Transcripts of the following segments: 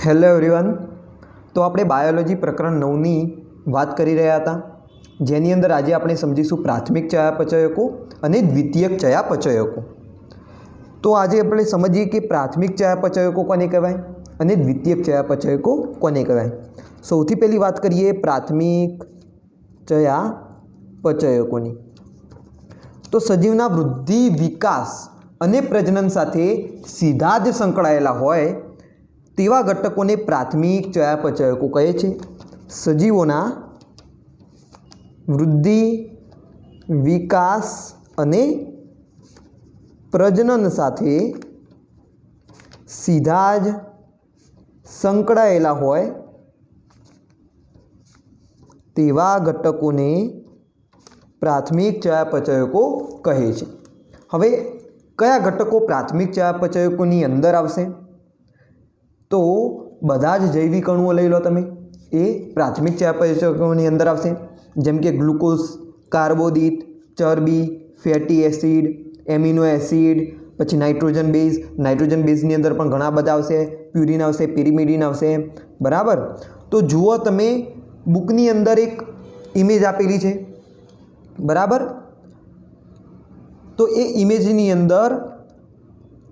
Hello everyone. તો આપણે biology પ્રકરણ 9ની વાત કરી રહ્યા હતા, જેની અંદર આજે આપણે સમજીશું પ્રાથમિક ચયાપચયકો અને દ્વિતીયક ચયાપચયકો। તો આજે આપણે સમજીએ કે પ્રાથમિક ચયાપચયકો કોને કહેવાય અને દ્વિતીયક ચયાપચયકો કોને કહેવાય। સૌથી પહેલી વાત કરીએ પ્રાથમિક ચયાપચયકોની। તો સજીવના વૃદ્ધિ, વિકાસ અને પ્રજનન સાથે સીધા જ સંકળાયેલા હોય તેવા ઘટકોને પ્રાથમિક ચયાપચયકો કહે છે। સજીવોના વૃદ્ધિ, વિકાસ અને પ્રજનન સાથે સીધા જ સંકળાયેલા હોય તેવા ઘટકોને પ્રાથમિક ચયાપચયકો કહે છે। હવે કયા ઘટકો પ્રાથમિક ચયાપચયકોની અંદર આવશે? તો બધા જ જૈવિક અણુઓ લઈ લો તમે, એ પ્રાથમિક ચયાપચયકોની અંદર આવશે, જેમ કે ગ્લુકોઝ, કાર્બોદિત, ચરબી, ફેટી એસિડ, એમિનો એસિડ, પછી નાઇટ્રોજન બેઝ। નાઇટ્રોજન બેઝની અંદર પણ ઘણા બધા આવશે, પ્યુરિન આવશે, પિરિમિડિન આવશે, બરાબર। તો જુઓ તમે બુકની અંદર એક ઇમેજ આપેલી છે, બરાબર। તો એ ઇમેજની અંદર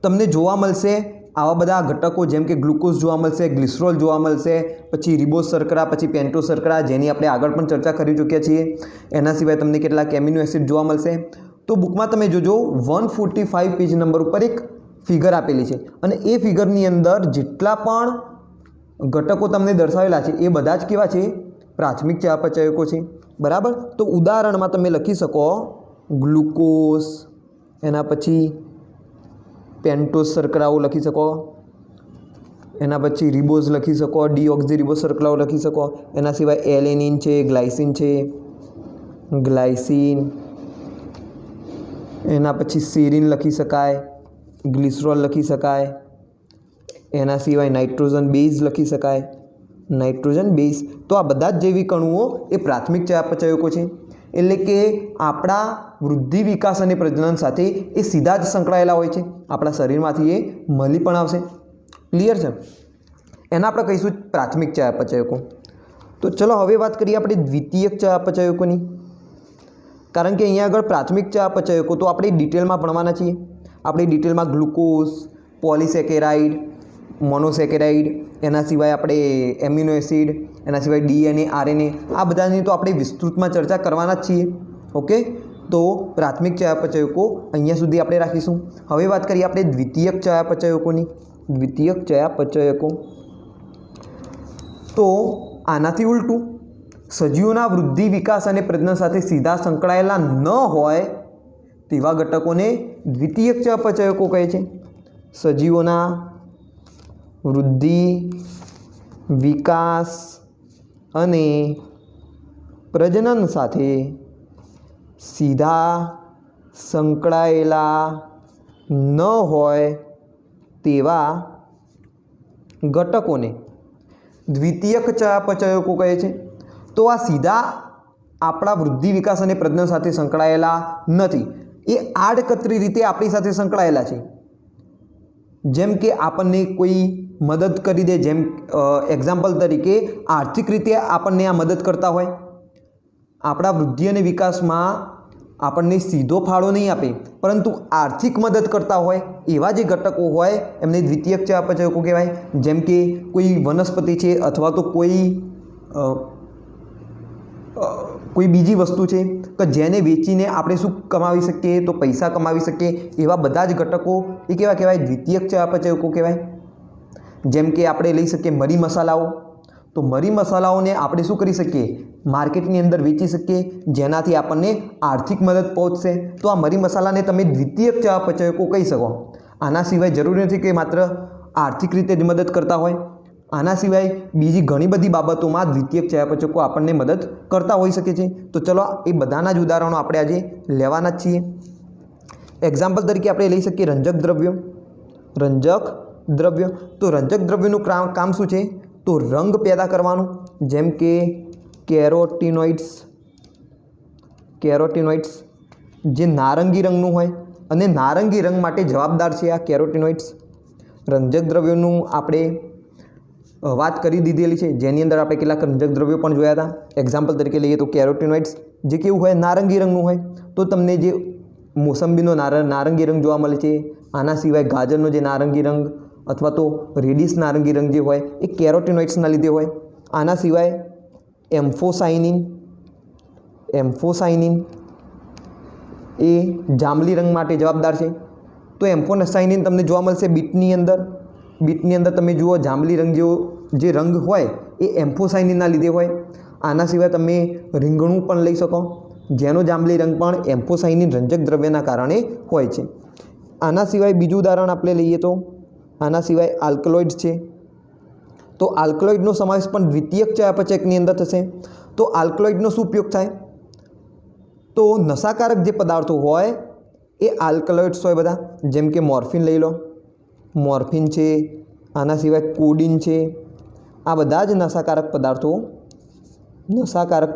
તમને જોવા મળશે આવા બધા ઘટકો, જેમ કે ગ્લુકોઝ જોવા મળશે, ગ્લિસરોલ જોવા મળશે, પછી રિબોઝ શર્કરા, પછી પેન્ટોઝ શર્કરા, જેની આપણે આગળ પણ ચર્ચા કરી ચૂક્યા છીએ। એના સિવાય તમને કેટલાક એમિનો એસિડ જોવા મળશે। તો બુકમાં તમે જોજો 145 પેજ નંબર ઉપર એક ફિગર આપેલી છે, અને એ ફિગરની અંદર જેટલા પણ ઘટકો તમને દર્શાવેલા છે એ બધા જ કેવા છે? પ્રાથમિક ચયાપચયકો છે, બરાબર। તો ઉદાહરણમાં તમે લખી શકો ગ્લુકોઝ, એના પછી પેન્ટોઝ શર્કરાઓ લખી શકો, એના પછી રિબોઝ લખી શકો, ડીઓક્સી રિબોઝ શર્કરાઓ લખી શકો, એના સિવાય એલેનિન છે, ગ્લાયસિન છે, ગ્લાયસિન, એના પછી સેરિન લખી શકાય, ગ્લિસરોલ લખી શકાય, એના સિવાય નાઇટ્રોજન બેઝ લખી શકાય, નાઇટ્રોજન બેઝ। તો આ બધા જ જૈવિક અણુઓ એ પ્રાથમિક ચયાપચયકો છે, એટલે કે આપણા વૃદ્ધિ, વિકાસ અને પ્રજનન સાથે એ સીધા જ સંકળાયેલા હોય છે। આપણા શરીરમાંથી એ મળી પણ આવશે, ક્લિયર છે? એના આપણે કહીશું પ્રાથમિક ચયાપચયકો। તો ચલો હવે વાત કરીએ આપણે દ્વિતીયક ચયાપચયકોની, કારણ કે અહીંયા આગળ પ્રાથમિક ચયાપચયકો તો આપણે ડિટેલમાં ભણવાના છીએ। આપણે ડિટેલમાં ગ્લુકોઝ, પોલિસેકેરાઇડ, મોનોસેકેરાઇડ, એના સિવાય આપણે એમિનો એસિડ, એના સિવાય ડીએનએ, આરએનએ, આ બધાની તો આપણે વિસ્તૃતમાં ચર્ચા કરવાના જ છીએ, ઓકે। તો પ્રાથમિક ચયાપચયકો અહીંયા સુધી આપણે રાખીશું। હવે વાત કરીએ આપણે દ્વિતીયક ચયાપચયકોની। દ્વિતીયક ચયાપચયકો તો આનાથી ઉલટું, સજીવોના વૃદ્ધિ, વિકાસ અને પ્રજનન સાથે સીધા સંકળાયેલા ન હોય તેવા ઘટકોને દ્વિતીયક ચયાપચયકો કહે છે। સજીવોના વૃદ્ધિ, વિકાસ અને પ્રજનન સાથે સીધા સંકળાયેલા ન હોય તેવા ઘટકોને દ્વિતીયક ચયાપચયકો કહે છે। તો આ સીધા આપણા વૃદ્ધિ, વિકાસ અને પ્રજનન સાથે સંકળાયેલા નથી, એ આડકતરી રીતે આપણી સાથે સંકળાયેલા છે। જેમ કે આપણને કોઈ મદદ કરી દે, જેમ એક્ઝામ્પલ તરીકે આર્થિક રીતે આપણને આ મદદ કરતા હોય, આપણા વૃદ્ધિ અને વિકાસમાં આપણને સીધો ફાળો નહીં આપે, પરંતુ આર્થિક મદદ કરતા હોય એવા જે ઘટકો હોય એમને દ્વિતીયક ચયાપચયકો કહેવાય। જેમ કે કોઈ વનસ્પતિ છે, અથવા તો કોઈ બીજી વસ્તુ છે કે જેને વેચીને આપણે શું કમાવી શકીએ? તો પૈસા કમાવી શકીએ, એવા બધા જ ઘટકો એ કેવા કહેવાય? દ્વિતીયક ચયાપચયકો કહેવાય। જેમ કે આપણે લઈ શકીએ મરી મસાલાઓ, તો મરી મસાલાઓને આપણે શું કરી શકીએ? માર્કેટની અંદર વેચી શકીએ, જેનાથી આપણને આર્થિક મદદ પહોંચશે। તો આ મરી મસાલાને તમે દ્વિતીયક ચયાપચયકો કહી શકો। આના સિવાય જરૂરી નથી કે માત્ર આર્થિક રીતે જ મદદ કરતા હોય, આના સિવાય બીજી ઘણી બધી બાબતોમાં દ્વિતીયક ચયાપચયકો આપણને મદદ કરતા હોઈ શકે છે। તો ચલો એ બધાના જ ઉદાહરણો આપણે આજે લેવાના જ છીએ। એક્ઝામ્પલ તરીકે આપણે લઈ શકીએ રંજક દ્રવ્યો। રંજક દ્રવ્ય, તો રંજક દ્રવ્યનું કામ શું છે? તો રંગ પેદા કરવાનું, જેમ કે કેરોટીનોઇડ્સ જે નારંગી રંગનું હોય, અને નારંગી રંગ માટે જવાબદાર છે આ કેરોટીનોઇડ્સ। રંજક દ્રવ્યોનું આપણે વાત કરી દીધેલી છે, જેની અંદર આપણે કેટલાક રંજક દ્રવ્યો પણ જોયા હતા. એક્ઝામ્પલ તરીકે લઈએ તો કેરોટીનોઇડ્સ, જે કેવું હોય, નારંગી રંગનું હોય. તો તમને જે મોસંબીનો નારંગી રંગ જોવા મળે છે, આના સિવાય ગાજરનો જે નારંગી રંગ અથવા તો રેડિશ નારંગી રંગ જે હોય એ કેરોટીનોઇડ્સના લીધે હોય. આના સિવાય એમ્ફોસાઇનિન એ જાંબલી રંગ માટે જવાબદાર છે. તો એમ્ફોસાઇનિન તમને જોવા મળશે બીટની અંદર તમે જુઓ જાંબલી રંગ જેવો જે રંગ હોય એ એમ્ફોસાઇનિનના લીધે હોય. આના સિવાય તમે રીંગણું પણ લઈ શકો, જેનો જાંબલી રંગ પણ એમ્ફોસાઇનિન રંજક દ્રવ્યના કારણે હોય છે. આના સિવાય બીજું ઉદાહરણ આપણે લઈએ તો આના સિવાય આલ્કલોઇડ્સ છે. તો આલ્કલોઇડનો સમાવેશ પણ દ્વિતીયક ચયાપચયકની અંદર થશે. તો આલ્કલોઇડનો શું ઉપયોગ થાય? તો નશાકારક જે પદાર્થો હોય એ આલ્કલોઇડ્સ હોય બધા, જેમ કે મોર્ફિન લઈ લો, મોર્ફિન છે, આના સિવાય કોડીન છે. આ બધા જ નશાકારક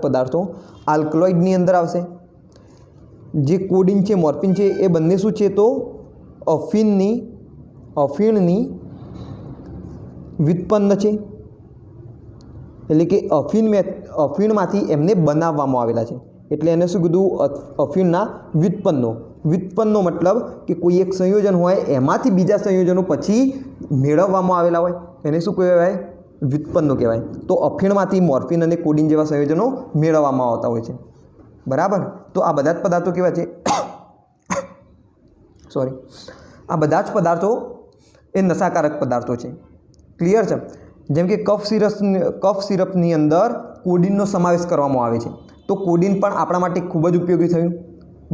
પદાર્થો આલ્કલોઇડની અંદર આવશે. જે કોડીન છે, મોર્ફિન છે, એ બંને શું છે? તો અફીણની વ્યુત્પન્ન છે, એટલે કે અફીણમાંથી એમને બનાવવામાં આવેલા છે. એટલે એને શું કીધું? અફીણના વ્યુત્પન્નો મતલબ કે કોઈ એક સંયોજન હોય એમાંથી બીજા સંયોજનો પછી મેળવવામાં આવેલા હોય એને શું કહેવાય? વ્યુત્પન્નો કહેવાય. તો અફીણમાંથી મોર્ફિન અને કોડીન જેવા સંયોજનો મેળવવામાં આવતા હોય છે. બરાબર. તો આ બધા જ પદાર્થો કેવા છે? આ બધા જ પદાર્થો એ નશાકારક પદાર્થો છે. ક્લિયર છે? જેમ કે કફ સિરપની અંદર કોડીનનો સમાવેશ કરવામાં આવે છે. તો કોડીન પણ આપણા માટે ખૂબ જ ઉપયોગી થયું.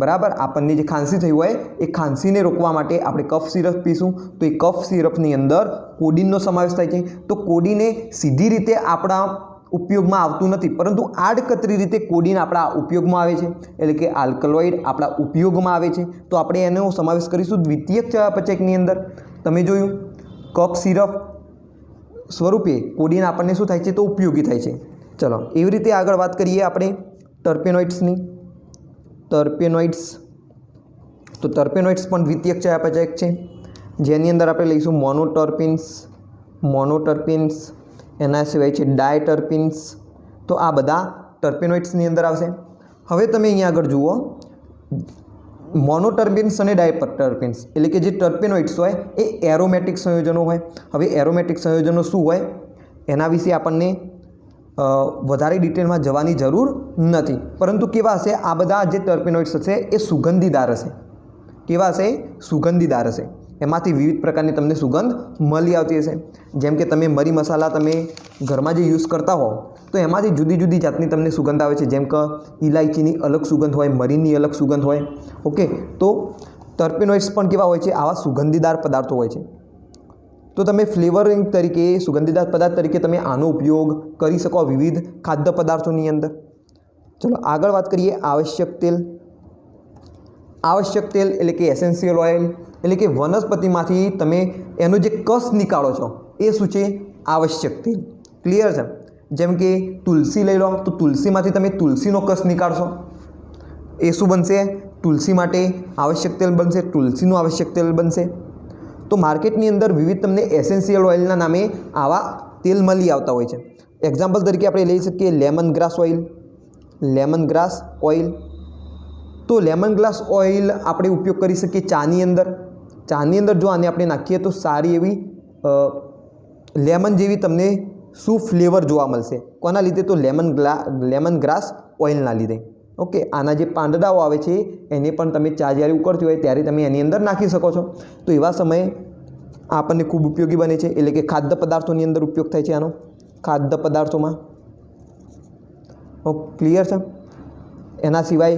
બરાબર. આપણને જે ખાંસી થઈ હોય એ ખાંસીને રોકવા માટે આપણે કફ સિરપ પીશું, તો એ કફ સિરપની અંદર કોડીનનો સમાવેશ થાય છે. તો કોડીન એ સીધી રીતે આપણા ઉપયોગમાં આવતું નથી, પરંતુ આડકતરી રીતે કોડીન આપણા ઉપયોગમાં આવે છે, એટલે કે આલ્કલોઇડ આપણા ઉપયોગમાં આવે છે. તો આપણે એનો સમાવેશ કરીશું દ્વિતીયક ચયાપચયકની અંદર. તમે જોયું કફ સિરપ સ્વરૂપે કોડીન આપણને શું થાય છે? તો ઉપયોગી થાય છે. ચલો એવી રીતે આગળ વાત કરીએ આપણે ટર્પેનોઇડ્સની. તો ટર્પેનોઇડ્સ પણ દ્વિતીયક ચયાપચયક છે, જેની અંદર આપણે લઈશું મોનોટર્પિન્સ, એના સિવાય છે ડાયટર્પિન્સ. તો આ બધા ટર્પેનોઇડ્સની અંદર આવશે. હવે તમે અહીંયા આગળ જુઓ, મોનોટર્પિન્સ અને ડાયટર્પિન્સ એટલે કે જે ટર્પેનોઇડ્સ હોય એ એરોમેટિક સંયોજનો હોય. હવે એરોમેટિક સંયોજનો શું હોય એના વિશે આપણને વધારે ડિટેલમાં જવાની જરૂર નથી, પરંતુ કેવા હશે? આ બધા જે ટર્પેનોઇડ્સ હશે એ સુગંધીદાર હશે. કેવા હશે? સુગંધીદાર હશે. એમાંથી વિવિધ પ્રકારની તમને સુગંધ મળી આવતી હશે. જેમ કે તમે મરી મસાલા તમે ઘરમાં જે યુઝ કરતા હો તો એમાંથી જુદી જુદી જાતની તમને સુગંધ આવે છે. જેમ કે ઇલાયચીની અલગ સુગંધ હોય, મરીની અલગ સુગંધ હોય. ઓકે. તો ટર્પેનોઇડ્સ પણ કેવા હોય છે? આવા સુગંધીદાર પદાર્થો હોય છે. તો તમે ફ્લેવરિંગ તરીકે, સુગંધીદાર પદાર્થ તરીકે તમે આનો ઉપયોગ કરી શકો વિવિધ ખાદ્ય પદાર્થોની અંદર. ચલો આગળ વાત કરીએ આવશ્યક તેલ. આવશ્યક તેલ એટલે કે એસેન્શિયલ ઓઇલ, એટલે કે વનસ્પતિમાંથી તમે એનો જે કસ નીકાળો છો એ શું છે? આવશ્યક તેલ. ક્લિયર છે? જેમ કે તુલસી લઈ લો, તો તુલસીમાંથી તમે તુલસીનો કસ નીકાળશો, એ શું બનશે? તુલસી માટે આવશ્યક તેલ બનશે, તુલસીનું આવશ્યક તેલ બનશે. તો માર્કેટની અંદર વિવિધ તમને એસેન્શિયલ ઓઇલના નામે આવા તેલ મળી આવતા હોય છે. એક્ઝામ્પલ તરીકે આપણે લઈ શકીએ લેમન ગ્રાસ ઓઇલ. તો લેમન ગ્રાસ ઓઇલ આપણે ઉપયોગ કરી શકીએ ચાની અંદર. જો આને આપણે નાખીએ તો સારી એવી લેમન જેવી તમને શું ફ્લેવર જોવા મળશે? કોના લીધે? તો લેમન ગ્રાસ ઓઇલના લીધે. ઓકે. આના જે પાંદડાઓ આવે છે એને પણ તમે ચા જ્યારે ઉકળતી હોય ત્યારે તમે એની અંદર નાખી શકો છો. તો એવા સમયે આપણને ખૂબ ઉપયોગી બને છે, એટલે કે ખાદ્ય પદાર્થોની અંદર ઉપયોગ થાય છે આનો, ખાદ્ય પદાર્થોમાં. ક્લિયર છે? એના સિવાય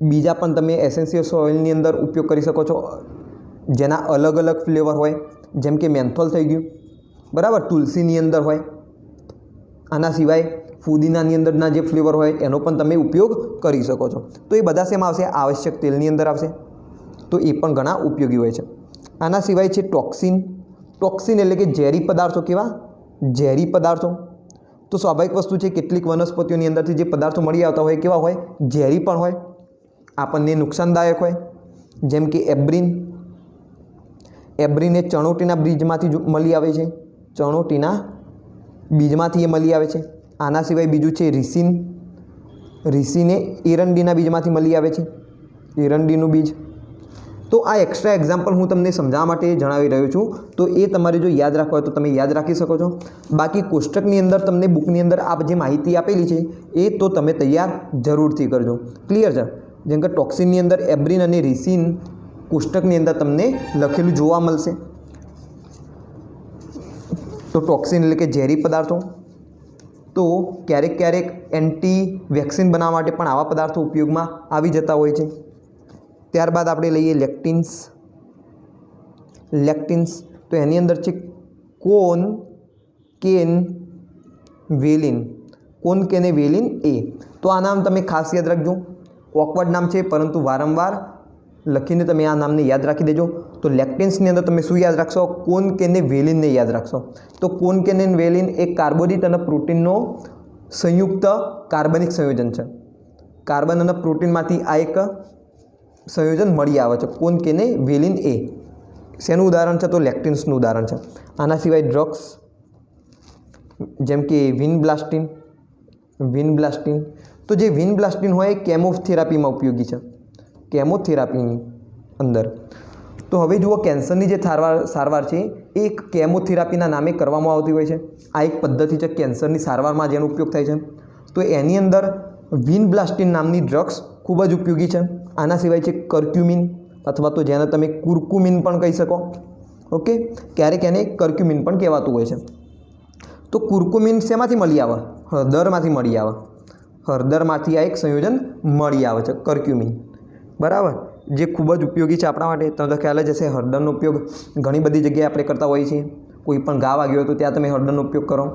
બીજા પણ તમે એસેન્શિયલ ઓઇલની અંદર ઉપયોગ કરી શકો છો, જેના અલગ અલગ ફ્લેવર હોય. જેમ કે મેન્થોલ થઈ ગયું, બરાબર, તુલસીની અંદર હોય. આના સિવાય ફુદીનાની અંદરના જે ફ્લેવર હોય એનો પણ તમે ઉપયોગ કરી શકો છો. તો એ બધા શેમાં આવશે? આવશ્યક તેલની અંદર આવશે. તો એ પણ ઘણા ઉપયોગી હોય છે. આના સિવાય છે ટોક્સિન એટલે કે ઝેરી પદાર્થો. કેવા? ઝેરી પદાર્થો. તો સ્વાભાવિક વસ્તુ છે, કેટલીક વનસ્પતિઓની અંદરથી જે પદાર્થો મળી આવતા હોય કેવા હોય? ઝેરી પણ હોય, આપણને નુકસાનદાયક હોય. જેમ કે એબ્રિન એ ચણોટીના બીજમાંથી મળી આવે છે. ચણોટીના બીજમાંથી એ મળી આવે છે. આના સિવાય બીજું છે રિસિન. રિસિન એ એરંડીના બીજમાંથી મળી આવે છે, એરંડીનું બીજ. તો આ એક્સ્ટ્રા એક્ઝામ્પલ હું તમને સમજાવવા માટે જણાવી રહ્યો છું. તો એ તમારે જો યાદ રાખવા હોય તો તમે યાદ રાખી શકો છો. બાકી કોષ્ટકની અંદર તમને બુકની અંદર આ જે માહિતી આપેલી છે એ તો તમે તૈયાર જરૂરથી કરજો. ક્લિયર છે? જેમ કે ટોક્સિનની અંદર એબ્રિન અને રિસિન કોષ્ટકની અંદર તમને લખેલું જોવા મળશે. તો ટોક્સિન એટલે કે ઝેરી પદાર્થો. તો ક્યારેક ક્યારેક એન્ટી વેક્સિન બનાવવા માટે પણ આવા પદાર્થો ઉપયોગમાં આવી જતા હોય છે. ત્યારબાદ આપણે લઈએ લેક્ટિન્સ. લેક્ટિન્સ તો એની અંદર છે કોન, કેન, વેલિન. કોન, કેન, વેલિન એ. તો આ નામ તમે ખાસ યાદ રાખજો. ઓકવર્ડ નામ છે પરંતુ વારંવાર લખીને તમે આ નામને યાદ રાખી દેજો. તો લેક્ટિન્સની અંદર તમે શું યાદ રાખશો? કોન, કેન, વેલિનને યાદ રાખશો. તો કોન, કેન, વેલિન એ કાર્બોદિત અને પ્રોટીનનો સંયુક્ત કાર્બનિક સંયોજન છે. કાર્બન અને પ્રોટીનમાંથી આ એક સંયોજન મળી આવે છે, કોન, કેન, વેલિન એ. શેનું ઉદાહરણ છે? તો લેક્ટિન્સનું ઉદાહરણ છે. આના સિવાય ડ્રગ્સ જેમ કે વિનબ્લાસ્ટિન. વિનબ્લાસ્ટિન તો જે વિનબ્લાસ્ટિન હોય એ કેમોથેરાપીમાં ઉપયોગી છે, કેમોથેરાપીની અંદર. તો હવે જુઓ, કેન્સરની જે સારવાર છે એ એક કેમોથેરાપીના નામે કરવામાં આવતી હોય છે. આ એક પદ્ધતિ છે કેન્સરની સારવારમાં જેનો ઉપયોગ થાય છે. તો એની અંદર વિનબ્લાસ્ટિન નામની ડ્રગ્સ ખૂબ જ ઉપયોગી છે. આના સિવાય છે કર્ક્યુમિન અથવા તો જેને તમે કુર્કુમિન પણ કહી શકો. ઓકે, ક્યારેક એને કર્ક્યુમિન પણ કહેવાતું હોય છે. તો કુર્કુમિન શેમાંથી મળી આવે? હળદરમાંથી મળી આવે. હળદરમાંથી આ એક સંયોજન મળી આવે છે, કર્ક્યુમિન. બરાબર, જે ખૂબ જ ઉપયોગી છે આપણા માટે. તમને ખ્યાલ જ હશે, હળદરનો ઉપયોગ ઘણી બધી જગ્યાએ આપણે કરતા હોઈએ છીએ. કોઈ પણ ઘા વાગ્યો હોય તો ત્યાં તમે હળદરનો ઉપયોગ કરો.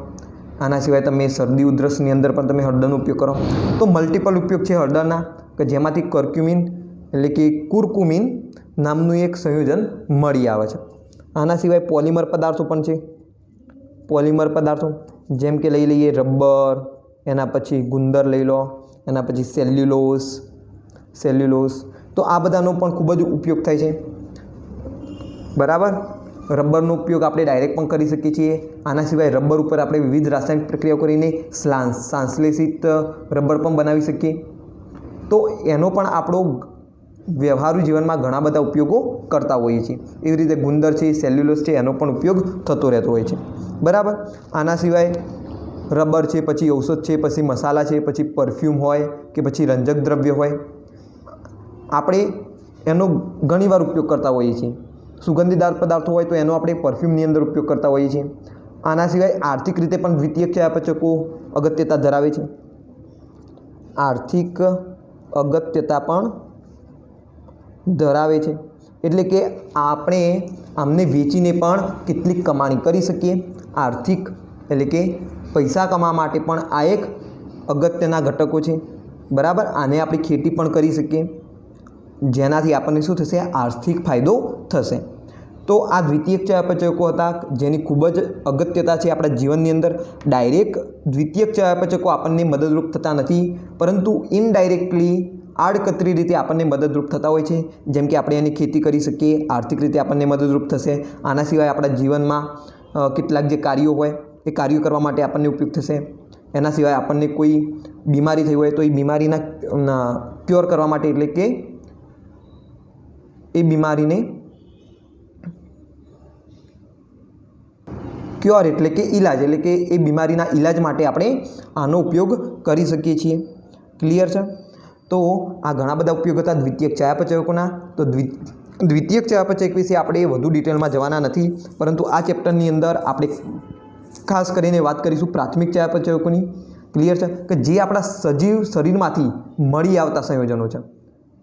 આના સિવાય તમે શરદી ઉધરસની અંદર પણ તમે હળદરનો ઉપયોગ કરો. તો મલ્ટિપલ ઉપયોગ છે હળદરના, કે જેમાંથી કર્ક્યુમિન એટલે કે કુર્કુમિન નામનું એક સંયોજન મળી આવે છે. આના સિવાય પોલિમર પદાર્થો પણ છે. પોલિમર પદાર્થો જેમ કે લઈ લઈએ રબર, એના પછી ગુંદર લઈ લો, એના પછી સેલ્યુલોસ. તો આ બધાનો પણ ખૂબ જ ઉપયોગ થાય છે. બરાબર, રબરનો ઉપયોગ આપણે ડાયરેક્ટ પણ કરી શકીએ છીએ. આના સિવાય રબર ઉપર આપણે વિવિધ રાસાયણિક પ્રક્રિયાઓ કરીને સંશ્લેષિત રબર પણ બનાવી શકીએ. તો એનો પણ આપણો વ્યવહારુ જીવનમાં ઘણા બધા ઉપયોગો કરતા હોઈએ છીએ. એવી રીતે ગુંદર છે, સેલ્યુલોસ છે, એનો પણ ઉપયોગ થતો રહેતો હોય છે. બરાબર, આના સિવાય રબર છે, પછી ઔષધ છે, પછી મસાલા છે, પછી પરફ્યુમ હોય કે પછી રંજક દ્રવ્ય હોય, આપણે એનો ઘણીવાર ઉપયોગ કરતા હોઈએ છીએ. સુગંધીદાર પદાર્થો હોય તો એનો આપણે પરફ્યુમની અંદર ઉપયોગ કરતા હોઈએ છીએ. આના સિવાય આર્થિક રીતે પણ દ્વિતીયક ચયાપચયકો અગત્યતા ધરાવે છે. આર્થિક અગત્યતા પણ ધરાવે છે એટલે કે આપણે આમને વેચીને પણ કેટલીક કમાણી કરી શકીએ. આર્થિક એટલે કે પૈસા કમાવા માટે પણ આ એક અગત્યના ઘટકો છે. બરાબર, આને આપણે ખેતી પણ કરી શકીએ, જેનાથી આપણને શું થશે? આર્થિક ફાયદો થશે. તો આ દ્વિતીયક ચયાપચયકો હતા જેની ખૂબ જ અગત્યતા છે આપણા જીવનની અંદર. ડાયરેક્ટ દ્વિતીયક ચયાપચયકો આપણને મદદરૂપ થતા નથી, પરંતુ ઇનડાયરેક્ટલી આડકતરી રીતે આપણને મદદરૂપ થતા હોય છે. જેમ કે આપણે એની ખેતી કરી શકીએ, આર્થિક રીતે આપણને મદદરૂપ થશે. આના સિવાય આપણા જીવનમાં કેટલાક જે કાર્યો હોય એ કાર્યો કરવા માટે આપણને ઉપયોગ થશે. એના સિવાય આપણને કોઈ બીમારી થઈ હોય તો એ બીમારીના ક્યોર કરવા માટે, એટલે કે એ બીમારીને ક્યોર એટલે કે ઈલાજ, એટલે કે એ બીમારીના ઈલાજ માટે આપણે આનો ઉપયોગ કરી શકીએ છીએ. ક્લિયર છે? તો આ ઘણા બધા ઉપયોગ હતા દ્વિતીયક ચયાપચયકોના. તો દ્વિતીયક ચયાપચયક વિશે આપણે વધુ ડિટેલમાં જવાના નથી, પરંતુ આ ચેપ્ટરની અંદર આપણે ખાસ કરીને વાત કરીશું પ્રાથમિક ચયાપચયકોની. ક્લિયર છે? કે જે આપણા સજીવ શરીરમાંથી મળી આવતા સંયોજનો છે.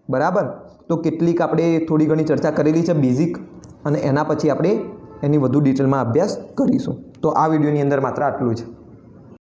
બરાબર, તો કેટલીક આપણે થોડી ઘણી ચર્ચા કરેલી છે બેઝિક, અને એના પછી આપણે એની વધુ ડિટેલમાં અભ્યાસ કરીશું. તો આ વિડીયોની અંદર માત્ર આટલું જ.